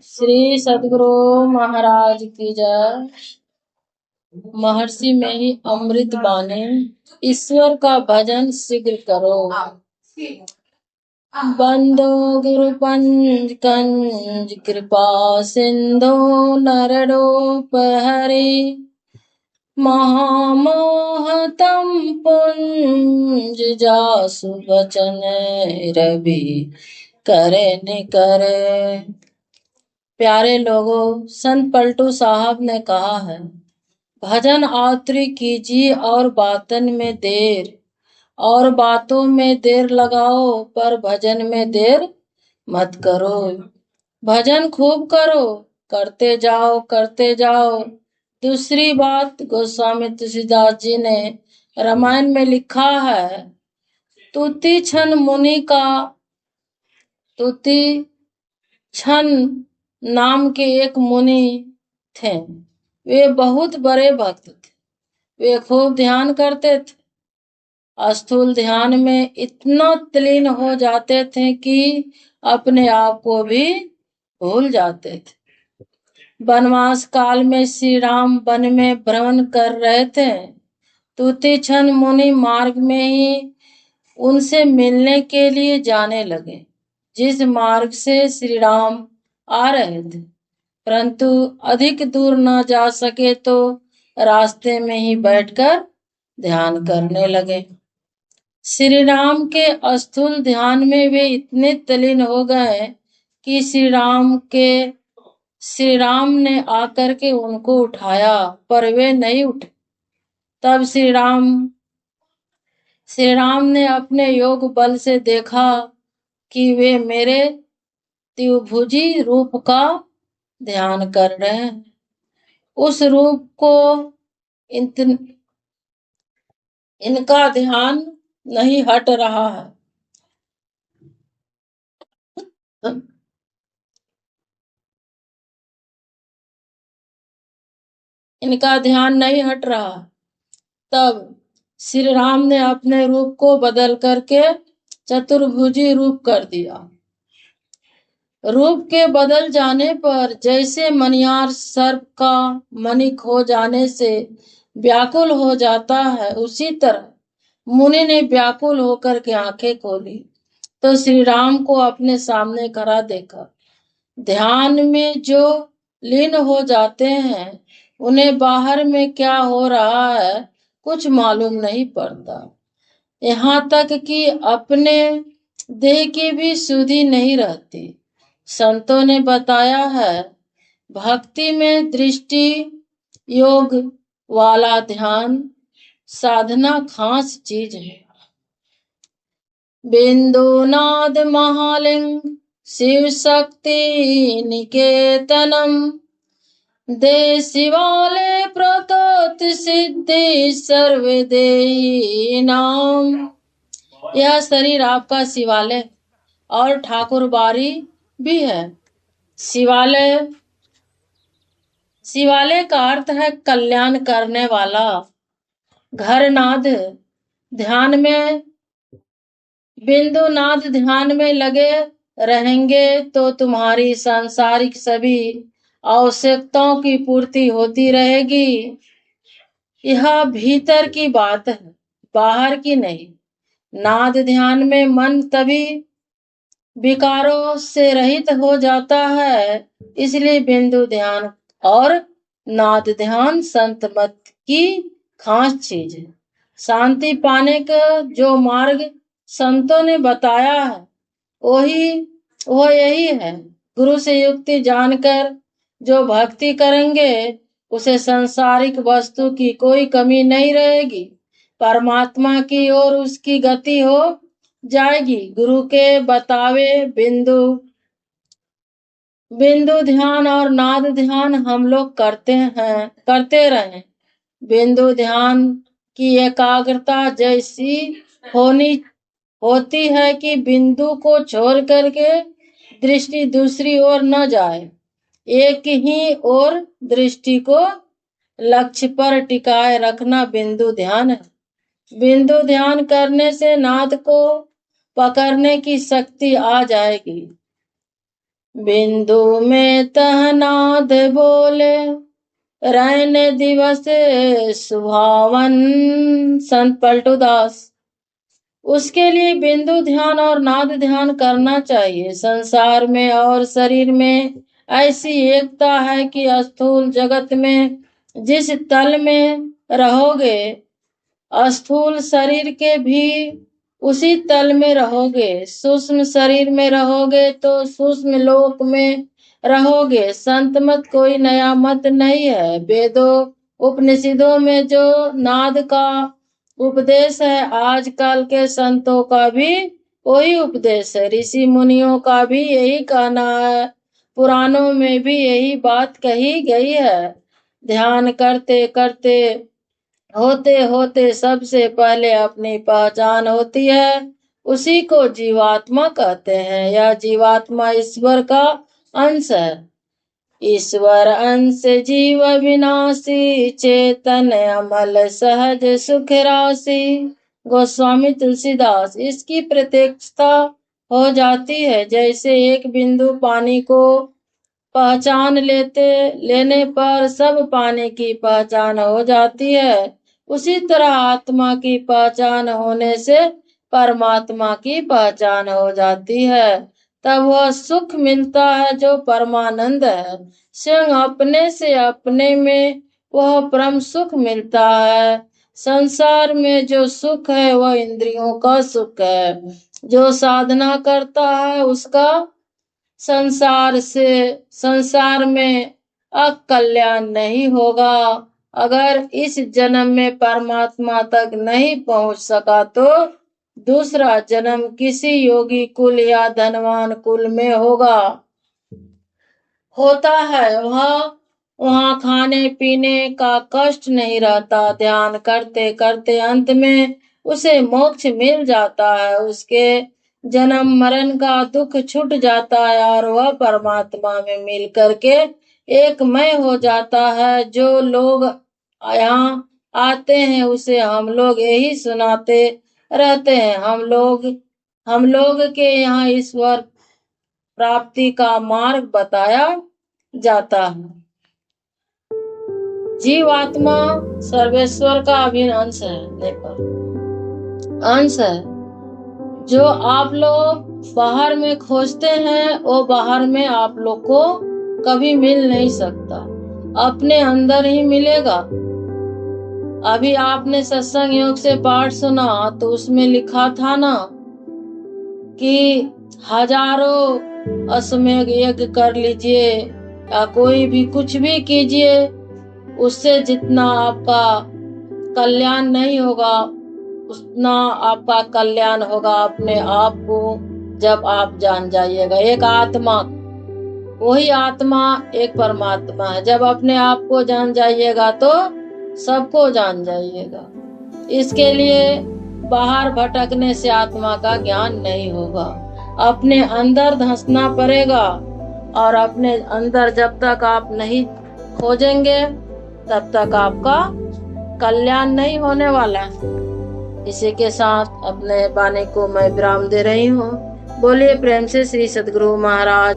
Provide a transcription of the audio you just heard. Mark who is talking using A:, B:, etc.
A: श्री सद्गुरु महाराज की जय। महर्षि में ही अमृत बानी, ईश्वर का भजन शीघ्र करो। बंदो गुरु पंज कंज कृपा सिंधु नररूप हरि, महामोहतम पुंज जासु वचन रवि करे न करे। प्यारे लोगों, संत पलटू साहब ने कहा है, भजन आतुरी कीजिए और बातन में देर, और बातों में देर लगाओ पर भजन में देर मत करो। भजन खूब करो, करते जाओ करते जाओ। दूसरी बात, गोस्वामी तुलसीदास जी ने रामायण में लिखा है, तुति छन मुनि का, तुति छन नाम के एक मुनि थे। वे बहुत बड़े भक्त थे। वे खूब ध्यान करते थे। स्थूल ध्यान में इतना तल्लीन हो जाते थे कि अपने आप को भी भूल जाते थे। वनवास काल में श्री राम वन में भ्रमण कर रहे थे। तुतिछन मुनि मार्ग में ही उनसे मिलने के लिए जाने लगे, जिस मार्ग से श्री राम आ रहे थे। परंतु अधिक दूर न जा सके तो रास्ते में ही बैठकर ध्यान करने लगे। श्री राम के स्थूल ध्यान में वे इतने तल्लीन हो गए कि श्री राम ने आकर के उनको उठाया, पर वे नहीं उठे। तब श्री राम ने अपने योग बल से देखा कि वे मेरे त्रिभुजी रूप का ध्यान कर रहे हैं। उस रूप को इनका ध्यान नहीं हट रहा है। इनका ध्यान नहीं हट रहा। तब श्री राम ने अपने रूप को बदल करके चतुर्भुजी रूप कर दिया। रूप के बदल जाने पर जैसे मनियार सर्प का मणि खो जाने से व्याकुल हो जाता है, उसी तरह मुनि ने व्याकुल होकर के आंखें खोली तो श्री राम को अपने सामने खड़ा देखा। ध्यान में जो लीन हो जाते हैं, उन्हें बाहर में क्या हो रहा है कुछ मालूम नहीं पड़ता। यहाँ तक कि अपने देह की भी सुधि नहीं रहती। संतों ने बताया है, भक्ति में दृष्टि योग वाला ध्यान साधना खास चीज है। बिंदुनाद महालिंग शिव शक्ति निकेतनम, दे शिवालय प्रतोत सिद्धि सर्वदेही नाम। यह शरीर आपका शिवालय और ठाकुर बाड़ी भी है। शिवालय का अर्थ है कल्याण करने वाला। घरनाद ध्यान में, बिंदुनाद ध्यान में लगे रहेंगे तो तुम्हारी सांसारिक सभी आवश्यकताओं की पूर्ति होती रहेगी। यह भीतर की बात है, बाहर की नहीं। नाद ध्यान में मन तभी विकारों से रहित हो जाता है। इसलिए बिंदु ध्यान और नाद ध्यान संत मत की खास चीज है। शांति पाने का जो मार्ग संतों ने बताया है, वो यही है। गुरु से युक्ति जानकर जो भक्ति करेंगे, उसे सांसारिक वस्तु की कोई कमी नहीं रहेगी। परमात्मा की ओर उसकी गति हो जाएगी। गुरु के बतावे बिंदु ध्यान और नाद ध्यान हम लोग करते रहें। बिंदु ध्यान की एकाग्रता जैसी होती है कि बिंदु को छोड़ करके दृष्टि दूसरी ओर न जाए। एक ही ओर दृष्टि को लक्ष्य पर टिकाए रखना बिंदु ध्यान है। बिंदु ध्यान करने से नाद को पकड़ने की शक्ति आ जाएगी। बिंदु में तहनाद बोले, रहने दिवस सुहावन। संत पलटू दास। उसके लिए बिंदु ध्यान और नाद ध्यान करना चाहिए। संसार में और शरीर में ऐसी एकता है कि स्थूल जगत में जिस तल में रहोगे, स्थूल शरीर के भी उसी तल में रहोगे। सूक्ष्म शरीर में रहोगे तो सूक्ष्म लोक में रहोगे। संत मत कोई नया मत नहीं है। वेदों उपनिषदों में जो नाद का उपदेश है, आजकल के संतों का भी वही उपदेश है। ऋषि मुनियों का भी यही कहना है। पुराणों में भी यही बात कही गई है। ध्यान करते करते होते होते सबसे पहले अपनी पहचान होती है। उसी को जीवात्मा कहते हैं। यह जीवात्मा ईश्वर का अंश है। ईश्वर अंश जीव विनाशी, चेतन अमल सहज सुख राशि। गोस्वामी तुलसीदास। इसकी प्रत्यक्षता हो जाती है जैसे एक बिंदु पानी को पहचान लेने पर सब पानी की पहचान हो जाती है। उसी तरह आत्मा की पहचान होने से परमात्मा की पहचान हो जाती है। तब वह सुख मिलता है जो परमानंद है। स्वयं अपने से अपने में वह परम सुख मिलता है। संसार में जो सुख है वह इंद्रियों का सुख है। जो साधना करता है उसका संसार में अकल्याण नहीं होगा। अगर इस जन्म में परमात्मा तक नहीं पहुंच सका तो दूसरा जन्म किसी योगी कुल या धनवान कुल में होता है। वहाँ खाने पीने का कष्ट नहीं रहता। ध्यान करते करते अंत में उसे मोक्ष मिल जाता है। उसके जन्म मरण का दुख छूट जाता है और वह परमात्मा में मिल करके एकमय हो जाता है। जो लोग यहाँ आते हैं उसे हम लोग यही सुनाते रहते हैं। हम लोग के यहाँ ईश्वर प्राप्ति का मार्ग बताया जाता है। जीवात्मा सर्वेश्वर का अभिन्न अंश है। देखो, अंश है। जो आप लोग बाहर में खोजते हैं वो बाहर में आप लोग को कभी मिल नहीं सकता। अपने अंदर ही मिलेगा। अभी आपने सत्संग योग से पाठ सुना तो उसमें लिखा था ना कि हजारों अश्वमेध यज्ञ कर लीजिए या कोई भी कुछ भी कीजिए, उससे जितना आपका कल्याण नहीं होगा उतना आपका कल्याण होगा अपने आप को जब आप जान जाइएगा। एक आत्मा, वही आत्मा एक परमात्मा है। जब अपने आप को जान जाइएगा तो सबको जान जाइएगा। इसके लिए बाहर भटकने से आत्मा का ज्ञान नहीं होगा। अपने अंदर धंसना पड़ेगा और अपने अंदर जब तक आप नहीं खोजेंगे तब तक आपका कल्याण नहीं होने वाला। इसी के साथ अपने वाणी को मैं विराम दे रही हूँ। बोलिए प्रेम से श्री सद्गुरु महाराज।